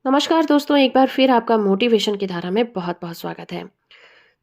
नमस्कार दोस्तों, एक बार फिर आपका मोटिवेशन की धारा में बहुत बहुत स्वागत है।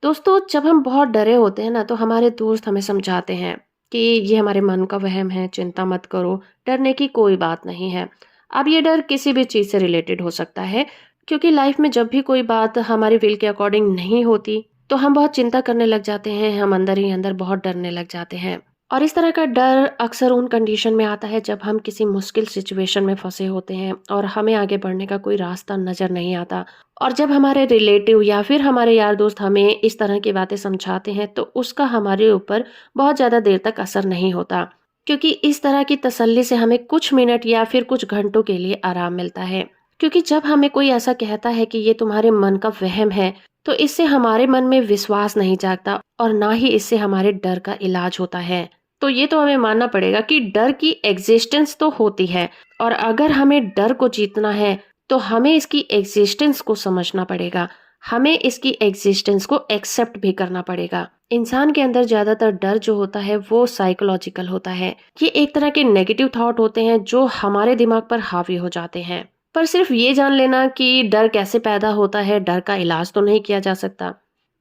दोस्तों, जब हम बहुत डरे होते हैं ना, तो हमारे दोस्त हमें समझाते हैं कि ये हमारे मन का वहम है, चिंता मत करो, डरने की कोई बात नहीं है। अब ये डर किसी भी चीज़ से रिलेटेड हो सकता है, क्योंकि लाइफ में जब भी कोई बात हमारे विल के अकॉर्डिंग नहीं होती, तो हम बहुत चिंता करने लग जाते हैं, हम अंदर ही अंदर बहुत डरने लग जाते हैं। और इस तरह का डर अक्सर उन कंडीशन में आता है जब हम किसी मुश्किल सिचुएशन में फंसे होते हैं और हमें आगे बढ़ने का कोई रास्ता नज़र नहीं आता। और जब हमारे रिलेटिव या फिर हमारे यार दोस्त हमें इस तरह की बातें समझाते हैं, तो उसका हमारे ऊपर बहुत ज़्यादा देर तक असर नहीं होता, क्योंकि इस तरह की तसल्ली से हमें कुछ मिनट या फिर कुछ घंटों के लिए आराम मिलता है। क्योंकि जब हमें कोई ऐसा कहता है कि ये तुम्हारे मन का वहम है, तो इससे हमारे मन में विश्वास नहीं जागता और ना ही इससे हमारे डर का इलाज होता है। तो ये तो हमें मानना पड़ेगा कि डर की एग्जिस्टेंस तो होती है, और अगर हमें डर को जीतना है तो हमें इसकी एग्जिस्टेंस को समझना पड़ेगा। हमें इसकी एग्जिस्टेंस को एक्सेप्ट भी करना पड़ेगा। इंसान के अंदर ज्यादातर डर जो होता है वो साइकोलॉजिकल होता है। ये एक तरह के नेगेटिव थॉट होते हैं जो हमारे दिमाग पर हावी हो जाते हैं। पर सिर्फ ये जान लेना कि डर कैसे पैदा होता है, डर का इलाज तो नहीं किया जा सकता।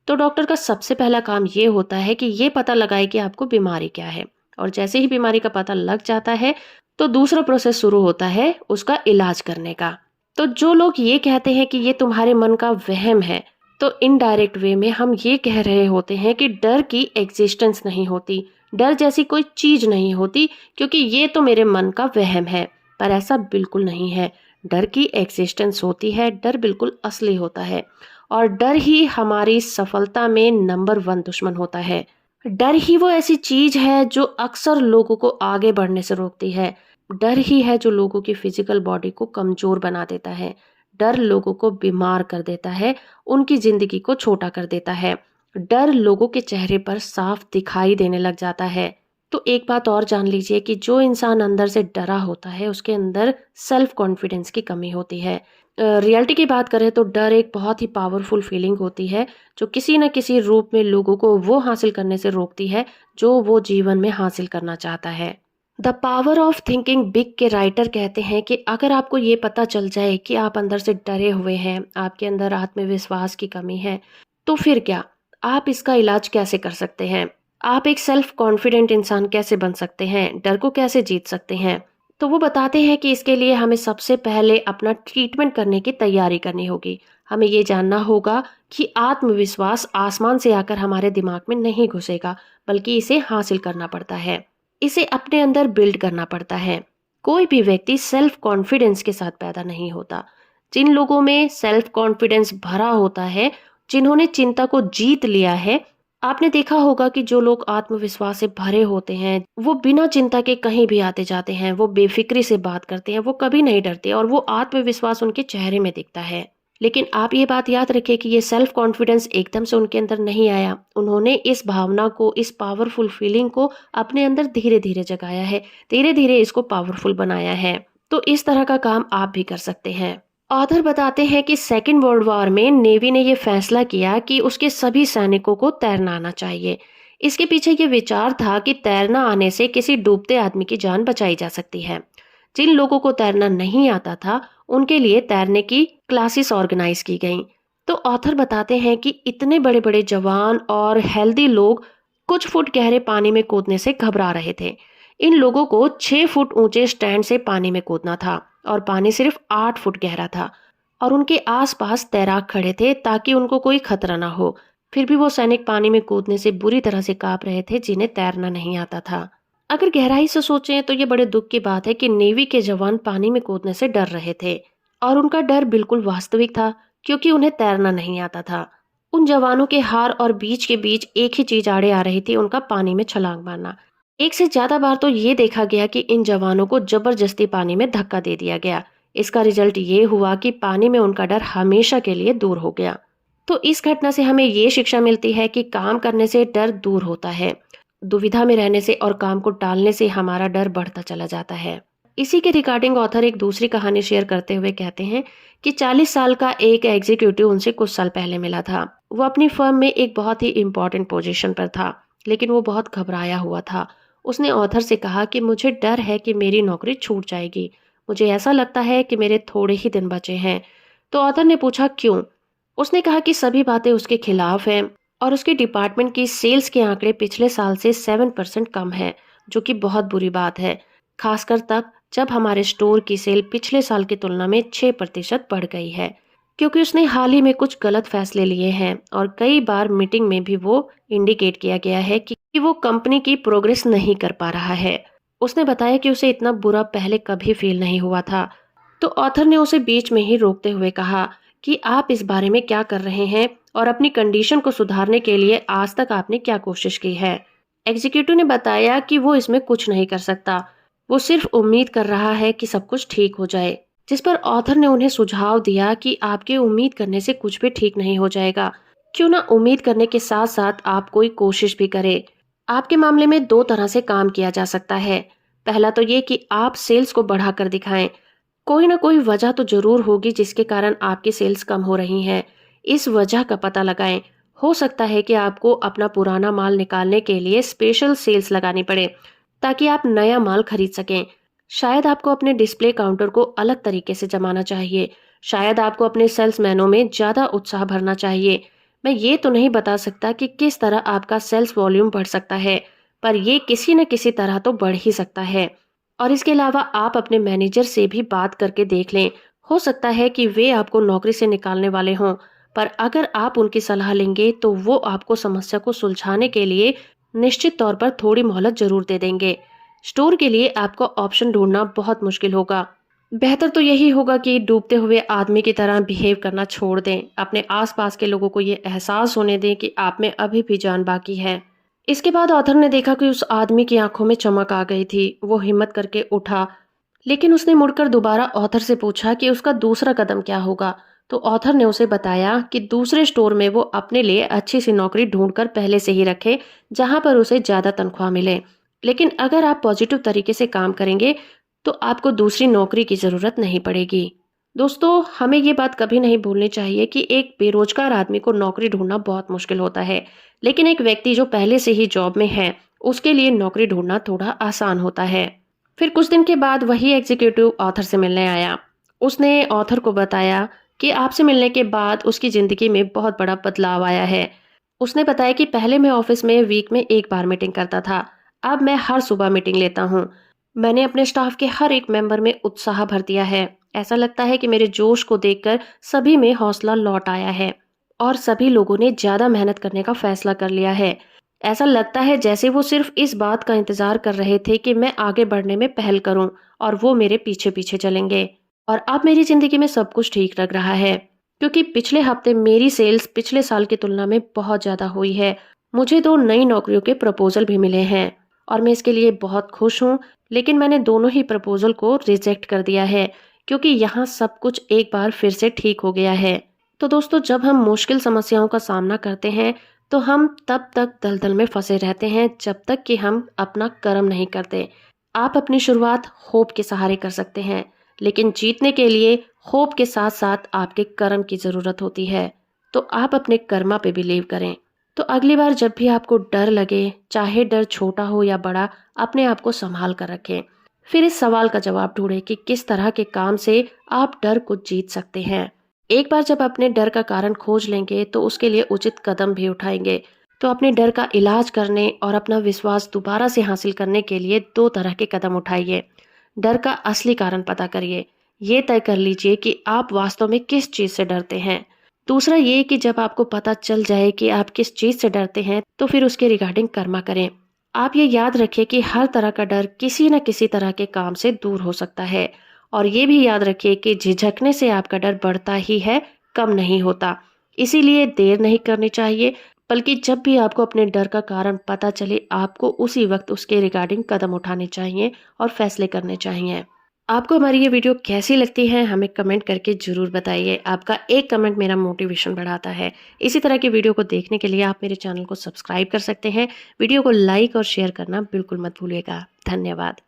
तो डॉक्टर का सबसे पहला काम ये होता है कि ये पता लगाए कि आपको बीमारी क्या है। और जैसे ही बीमारी का पता लग जाता है, तो दूसरा प्रोसेस शुरू होता है उसका इलाज करने का। तो जो लोग ये कहते हैं कि ये तुम्हारे मन का वहम है, तो इनडायरेक्ट वे में हम ये कह रहे होते हैं कि डर की एग्जिस्टेंस नहीं होती, डर जैसी कोई चीज नहीं होती, क्योंकि ये तो मेरे मन का वहम है। पर ऐसा बिल्कुल नहीं है। डर की एग्जिस्टेंस होती है, डर बिल्कुल असली होता है। और डर ही हमारी सफलता में नंबर वन दुश्मन होता है। डर ही वो ऐसी चीज है जो अक्सर लोगों को आगे बढ़ने से रोकती है। डर ही है जो लोगों की फिजिकल बॉडी को कमजोर बना देता है। डर लोगों को बीमार कर देता है, उनकी जिंदगी को छोटा कर देता है। डर लोगों के चेहरे पर साफ दिखाई देने लग जाता है। तो एक बात और जान लीजिए कि जो इंसान अंदर से डरा होता है, उसके अंदर सेल्फ कॉन्फिडेंस की कमी होती है। रियलिटी की बात करें तो डर एक बहुत ही पावरफुल फीलिंग होती है, जो किसी न किसी रूप में लोगों को वो हासिल करने से रोकती है जो वो जीवन में हासिल करना चाहता है। The power of thinking big के राइटर कहते हैं कि अगर आपको ये पता चल जाए कि आप अंदर से डरे हुए हैं, आपके अंदर आत्मविश्वास की कमी है, तो फिर क्या? आप इसका इलाज कैसे कर सकते हैं? आप एक सेल्फ कॉन्फिडेंट इंसान कैसे बन सकते हैं? डर को कैसे जीत सकते हैं? तो वो बताते हैं कि इसके लिए हमें सबसे पहले अपना ट्रीटमेंट करने की तैयारी करनी होगी। हमें ये जानना होगा कि आत्मविश्वास आसमान से आकर हमारे दिमाग में नहीं घुसेगा, बल्कि इसे हासिल करना पड़ता है। इसे अपने अंदर बिल्ड करना पड़ता है। कोई भी व्यक्ति सेल्फ कॉन्फिडेंस के साथ पैदा नहीं होता। जिन लोगों में सेल्फ कॉन्फिडेंस भरा होता है, जिन्होंने चिंता को जीत लिया है, आपने देखा होगा कि जो लोग आत्मविश्वास से भरे होते हैं, वो बिना चिंता के कहीं भी आते जाते हैं, वो बेफिक्री से बात करते हैं, वो कभी नहीं डरते और वो आत्मविश्वास उनके चेहरे में दिखता है। लेकिन आप ये बात याद रखिए कि ये सेल्फ कॉन्फिडेंस एकदम से उनके अंदर नहीं आया। उन्होंने इस भावना को, इस पावरफुल फीलिंग को अपने अंदर धीरे धीरे जगाया है, धीरे धीरे इसको पावरफुल बनाया है। तो इस तरह का काम आप भी कर सकते हैं। ऑथर बताते हैं कि सेकेंड वर्ल्ड वॉर में नेवी ने यह फैसला किया कि उसके सभी सैनिकों को तैरना आना चाहिए। इसके पीछे ये विचार था कि तैरना आने से किसी डूबते आदमी की जान बचाई जा सकती है। जिन लोगों को तैरना नहीं आता था, उनके लिए तैरने की क्लासेस ऑर्गेनाइज की गईं। तो ऑथर बताते हैं कि इतने बड़े बड़े जवान और हेल्दी लोग कुछ फुट गहरे पानी में कूदने से घबरा रहे थे। इन लोगों को 6 फुट ऊंचे स्टैंड से पानी में कूदना था, और पानी सिर्फ 8 फुट गहरा था, और उनके आसपास तैराक खड़े थे ताकि उनको कोई खतरा ना हो। फिर भी वो सैनिक पानी में कूदने से बुरी तरह से कांप रहे थे, जिन्हें तैरना नहीं आता था। अगर गहराई से सोचें तो ये बड़े दुख की बात है कि नेवी के जवान पानी में कूदने से डर रहे थे, और उनका डर बिल्कुल वास्तविक था, क्योंकि उन्हें तैरना नहीं आता था। उन जवानों के हार और बीच के बीच एक ही चीज आड़े आ रही थी, उनका पानी में छलांग मारना। एक से ज्यादा बार तो ये देखा गया कि इन जवानों को जबरदस्ती पानी में धक्का दे दिया गया। इसका रिजल्ट ये हुआ कि पानी में उनका डर हमेशा के लिए दूर हो गया। तो इस घटना से हमें ये शिक्षा मिलती है कि काम करने से डर दूर होता है, दुविधा में रहने से और काम को टालने से हमारा डर बढ़ता चला जाता है। इसी के रिगार्डिंग ऑथर एक दूसरी कहानी शेयर करते हुए कहते हैं कि 40 साल का एक एग्जीक्यूटिव उनसे कुछ साल पहले मिला था। वो अपनी फर्म में एक बहुत ही इम्पोर्टेंट पोजीशन पर था, लेकिन वो बहुत घबराया हुआ था। उसने ऑथर से कहा कि मुझे डर है कि मेरी नौकरी छूट जाएगी। मुझे ऐसा लगता है कि मेरे थोड़े ही दिन बचे हैं। तो ऑथर ने पूछा क्यों। उसने कहा कि सभी बातें उसके खिलाफ हैं और उसके डिपार्टमेंट की सेल्स के आंकड़े पिछले साल से 7% कम है, जो कि बहुत बुरी बात है, खासकर तब जब हमारे स्टोर की सेल पिछले साल की तुलना में 6% बढ़ गई है। क्योंकि उसने हाल ही में कुछ गलत फैसले लिए हैं और कई बार मीटिंग में भी वो इंडिकेट किया गया है कि वो कंपनी की प्रोग्रेस नहीं कर पा रहा है। उसने बताया कि उसे इतना बुरा पहले कभी फील नहीं हुआ था। तो ऑथर ने उसे बीच में ही रोकते हुए कहा कि आप इस बारे में क्या कर रहे हैं और अपनी कंडीशन को सुधारने के लिए आज तक आपने क्या कोशिश की है। एग्जीक्यूटिव ने बताया कि वो इसमें कुछ नहीं कर सकता, वो सिर्फ उम्मीद कर रहा है कि सब कुछ ठीक हो जाए। जिस पर ऑथर ने उन्हें सुझाव दिया कि आपके उम्मीद करने से कुछ भी ठीक नहीं हो जाएगा, क्यों ना उम्मीद करने के साथ साथ आप कोई कोशिश भी करें। आपके मामले में दो तरह से काम किया जा सकता है। पहला तो ये कि आप सेल्स को बढ़ाकर दिखाएं, कोई ना कोई वजह तो जरूर होगी जिसके कारण आपकी सेल्स कम हो रही हैं। इस वजह का पता लगाएं। हो सकता है कि आपको अपना पुराना माल निकालने के लिए स्पेशल सेल्स लगानी पड़े ताकि आप नया माल खरीद सकें। शायद आपको अपने डिस्प्ले काउंटर को अलग तरीके से जमाना चाहिए। शायद आपको अपने सेल्समैनों में ज्यादा उत्साह भरना चाहिए। मैं ये तो नहीं बता सकता कि किस तरह आपका सेल्स वॉल्यूम बढ़ सकता है, पर ये किसी न किसी तरह तो बढ़ ही सकता है। और इसके अलावा आप अपने मैनेजर से भी बात करके देख लें। हो सकता है कि वे आपको नौकरी से निकालने वाले हों, पर अगर आप उनकी सलाह लेंगे तो वो आपको समस्या को सुलझाने के लिए निश्चित तौर पर थोड़ी मोहलत जरूर दे देंगे। स्टोर के लिए आपको ऑप्शन ढूंढना बहुत मुश्किल होगा। बेहतर तो यही होगा कि डूबते हुए आदमी की तरह बिहेव करना छोड़ दें। अपने आसपास के लोगों को ये एहसास होने दें कि आप में अभी भी जान बाकी है। इसके बाद ऑथर ने देखा कि उस आदमी की आंखों में चमक आ गई थी। वो हिम्मत करके उठा, लेकिन उसने मुड़कर दोबारा ऑथर से पूछा कि उसका दूसरा कदम क्या होगा। तो ऑथर ने उसे बताया कि दूसरे स्टोर में वो अपने लिए अच्छी सी नौकरी ढूंढकर पहले से ही रखे, जहां पर उसे ज्यादा तनख्वाह मिले। लेकिन अगर आप पॉजिटिव तरीके से काम करेंगे तो आपको दूसरी नौकरी की जरूरत नहीं पड़ेगी। दोस्तों, हमें ये बात कभी नहीं भूलनी चाहिए कि एक बेरोजगार आदमी को नौकरी ढूंढना बहुत मुश्किल होता है, लेकिन एक व्यक्ति जो पहले से ही जॉब में है उसके लिए नौकरी ढूंढना थोड़ा आसान होता है। फिर कुछ दिन के बाद वही एग्जीक्यूटिव ऑथर से मिलने आया। उसने ऑथर को बताया कि आपसे मिलने के बाद उसकी जिंदगी में बहुत बड़ा बदलाव आया है। उसने बताया कि पहले मैं ऑफिस में वीक में एक बार मीटिंग करता था, अब मैं हर सुबह मीटिंग लेता हूँ। मैंने अपने स्टाफ के हर एक मेंबर में उत्साह भर दिया है। ऐसा लगता है कि मेरे जोश को देखकर सभी में हौसला लौट आया है और सभी लोगों ने ज्यादा मेहनत करने का फैसला कर लिया है। ऐसा लगता है जैसे वो सिर्फ इस बात का इंतजार कर रहे थे कि मैं आगे बढ़ने में पहल करूं और वो मेरे पीछे पीछे चलेंगे। और अब मेरी जिंदगी में सब कुछ ठीक लग रहा है, क्योंकि पिछले हफ्ते मेरी सेल्स पिछले साल की तुलना में बहुत ज्यादा हुई है। मुझे 2 नई नौकरियों के प्रपोजल भी मिले हैं और मैं इसके लिए बहुत खुश हूँ। लेकिन मैंने दोनों ही प्रपोजल को रिजेक्ट कर दिया है, क्योंकि यहाँ सब कुछ एक बार फिर से ठीक हो गया है। तो दोस्तों, जब हम मुश्किल समस्याओं का सामना करते हैं तो हम तब तक दलदल में फंसे रहते हैं जब तक कि हम अपना कर्म नहीं करते। आप अपनी शुरुआत होप के सहारे कर सकते हैं, लेकिन जीतने के लिए होप के साथ साथ आपके कर्म की जरूरत होती है। तो आप अपने कर्मा पे बिलीव करें। तो अगली बार जब भी आपको डर लगे, चाहे डर छोटा हो या बड़ा, अपने आप को संभाल कर रखें। फिर इस सवाल का जवाब ढूंढें कि किस तरह के काम से आप डर को जीत सकते हैं। एक बार जब अपने डर का कारण खोज लेंगे तो उसके लिए उचित कदम भी उठाएंगे। तो अपने डर का इलाज करने और अपना विश्वास दोबारा से हासिल करने के लिए 2 तरह के कदम उठाइए। डर का असली कारण पता करिए। ये तय कर लीजिए कि आप वास्तव में किस चीज से डरते हैं। दूसरा ये कि जब आपको पता चल जाए कि आप किस चीज से डरते हैं तो फिर उसके रिगार्डिंग कर्मा करें। आप ये याद रखिए कि हर तरह का डर किसी न किसी तरह के काम से दूर हो सकता है। और ये भी याद रखिए कि झिझकने से आपका डर बढ़ता ही है, कम नहीं होता। इसीलिए देर नहीं करनी चाहिए, बल्कि जब भी आपको अपने डर का कारण पता चले आपको उसी वक्त उसके रिगार्डिंग कदम उठाने चाहिए और फैसले करने चाहिए। आपको हमारी ये वीडियो कैसी लगती है हमें कमेंट करके जरूर बताइए। आपका एक कमेंट मेरा मोटिवेशन बढ़ाता है। इसी तरह की वीडियो को देखने के लिए आप मेरे चैनल को सब्सक्राइब कर सकते हैं। वीडियो को लाइक और शेयर करना बिल्कुल मत भूलिएगा। धन्यवाद।